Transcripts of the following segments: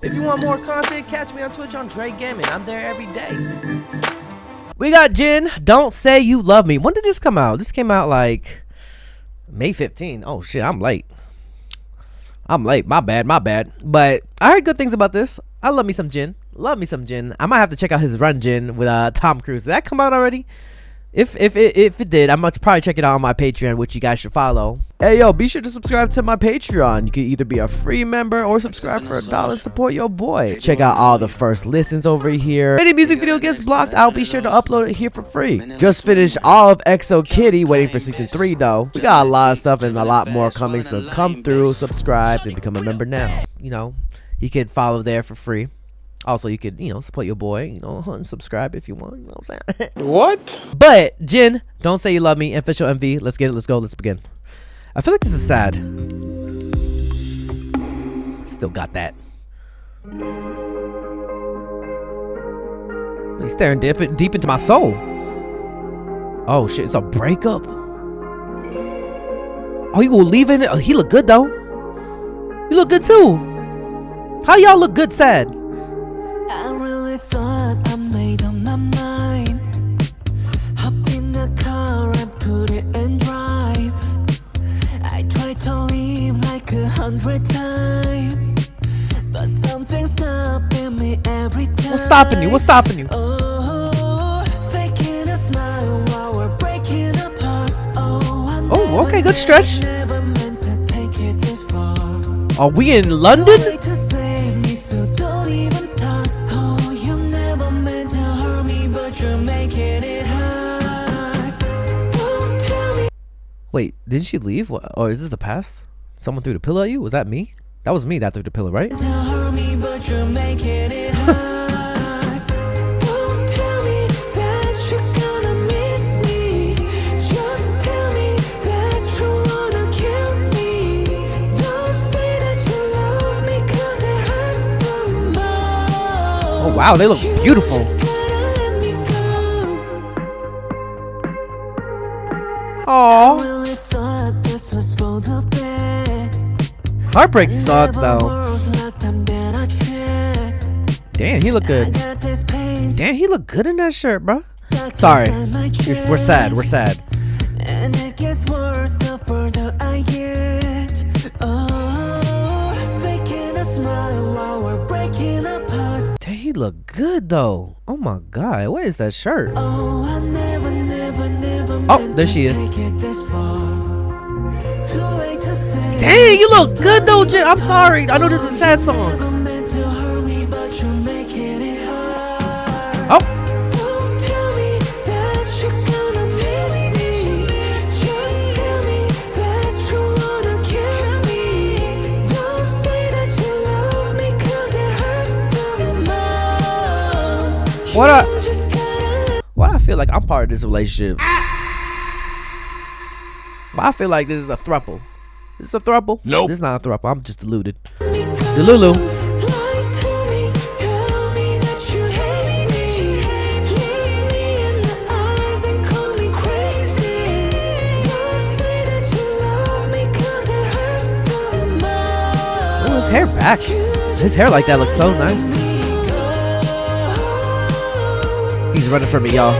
If you want more content, catch me on Twitch on Jrekml. I'm there every day. We got JIN, Don't Say You Love Me. When did this come out? This came out like May 15. Oh shit, I'm late. My bad. But I heard good things about this. I love me some JIN. I might have to check out his Run JIN with Tom Cruise. Did that come out already? If it did, I'm gonna probably check it out on my Patreon, which you guys should follow. Hey yo, be sure to subscribe to my Patreon. You can either be a free member or subscribe for $1. Support your boy. Check out all the first listens over here. If any music video gets blocked, I'll be sure to upload it here for free. Just finished all of Exo Kitty, waiting for season 3 though. We got a lot of stuff and a lot more coming, so come through, subscribe, and become a member now. You know, you can follow there for free. Also, you could, support your boy, and subscribe if you want, you know what I'm saying? What? But, JIN, Don't Say You Love Me, official MV. Let's get it, let's go, let's begin. I feel like this is sad. Still got that. He's staring deep into my soul. Oh, shit, it's a breakup. Oh, you gonna leave it? Oh, he look good, though. You look good, too. How y'all look good sad? I really thought I made up my mind. Hop in the car and put it in drive. I tried to leave like 100 times, but something's stopping me every time. What's stopping you? What's stopping you? Oh, faking a smile while we're breaking apart. Oh, okay, good stretch. Never meant to take it this far. Are we in London? Wait, didn't she leave? Or is this the past? Someone threw the pillow at you? Was that me? That was me that threw the pillow, right? Oh wow, they look beautiful. Aww. Heartbreak sucked though. Damn, he look good. Damn, he look good in that shirt, bro. Sorry, we're sad. We're sad. And it gets worse the further I get. Oh, faking a smile while we're breaking apart. Damn, he look good though. Oh my god, what is that shirt? Oh, I never. Oh, there she is. Dang, you look good though, JIN. I'm sorry. I know this is a sad song. Oh. Why I feel like I'm part of this relationship? I feel like this is a throuple. Is this a throuple? Nope. This is not a throuple. I'm just deluded. Delulu. Oh, his hair back. His hair like that looks so nice. He's running for me, y'all.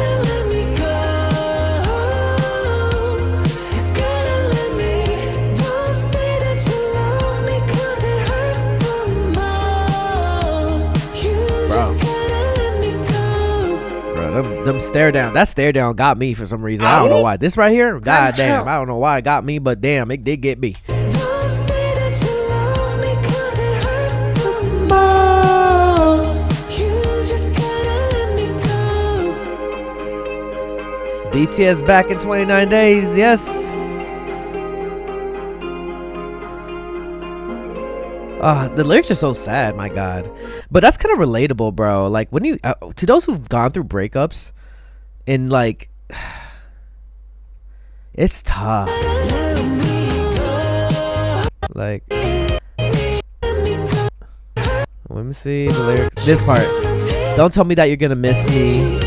Them stare down. That stare down got me for some reason. I don't know why. This right here, god damn. I don't know why it got me, but damn, it did get me. BTS back in 29 days. Yes. The lyrics are so sad, my god. But that's kind of relatable, bro. Like when you to those who've gone through breakups, and like it's tough. Like let me see the lyrics. This part. Don't tell me that you're gonna miss me.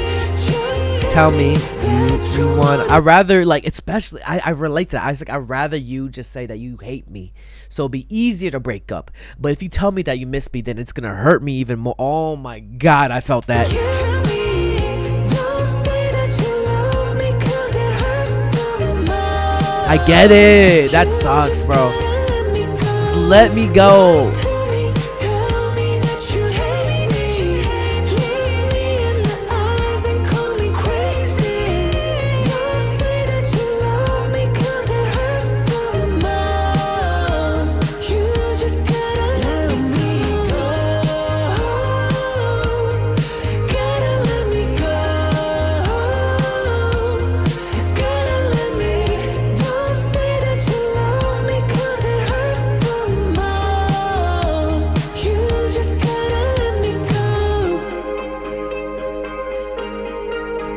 Tell me 2, 3, 1. I'd rather, like, especially, I relate to that. I was like, I'd rather you just say that you hate me, so it'd be easier to break up. But if you tell me that you miss me, then it's gonna hurt me even more. Oh my God, I felt that. I get it. That sucks, bro. Just let me go.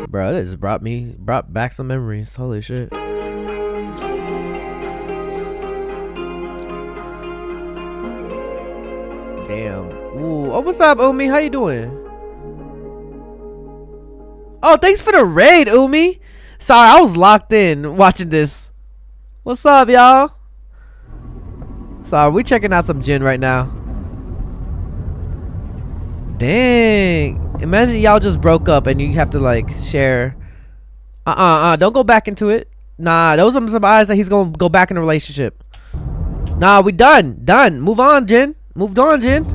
Bro, it just brought back some memories. Holy shit. Damn. Ooh. Oh, what's up, Umi? How you doing? Oh, thanks for the raid, Umi. Sorry, I was locked in watching this. What's up, y'all? Sorry, we checking out some JIN right now. Dang. Imagine y'all just broke up and you have to like share. Don't go back into it. Nah, those are some eyes that he's gonna go back in a relationship. Nah, we done. Move on, JIN. Moved on, JIN.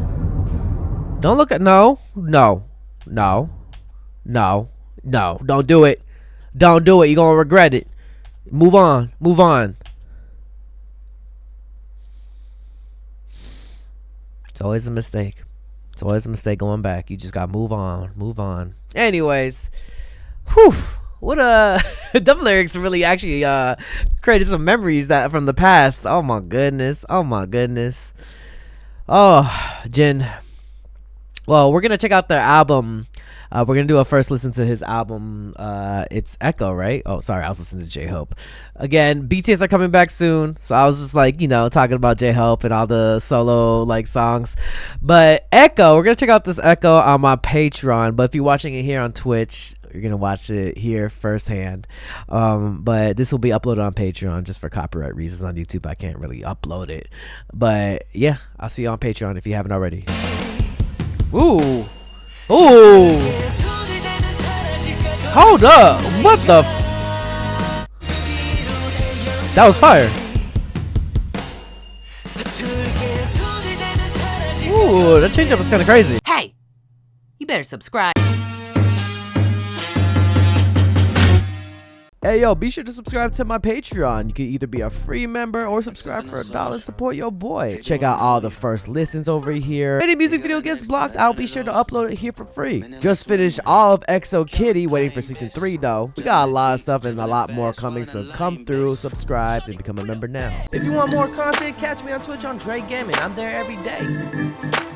Don't look at no. Don't do it. Don't do it. You're gonna regret it. Move on. It's always a mistake. It's always a mistake going back. You just gotta move on. Anyways, whew, what Dumb Lyrics really actually created some memories that from the past. Oh my goodness. Oh, JIN. Well, we're gonna check out their album. We're gonna do a first listen to his album. It's Echo, right? Oh, sorry, I was listening to J-Hope. Again, BTS are coming back soon, so I was just like, talking about J-Hope and all the solo like songs. But Echo, we're gonna check out this Echo on my Patreon. But if you're watching it here on Twitch, you're gonna watch it here firsthand. But this will be uploaded on Patreon just for copyright reasons. On YouTube, I can't really upload it. But yeah, I'll see you on Patreon if you haven't already. Ooh. Hold up. What the that was fire. Ooh, that change up was kind of crazy. Hey, you better subscribe. Hey yo, be sure to subscribe to my Patreon. You can either be a free member or subscribe for $1. Support your boy. Check out all the first listens over here. If any music video gets blocked, I'll be sure to upload it here for free. Just finished all of EXO Kitty, waiting for season 3 though. We got a lot of stuff and a lot more coming, so come through, subscribe, and become a member now. If you want more content, catch me on Twitch on JREAMERS. I'm there every day.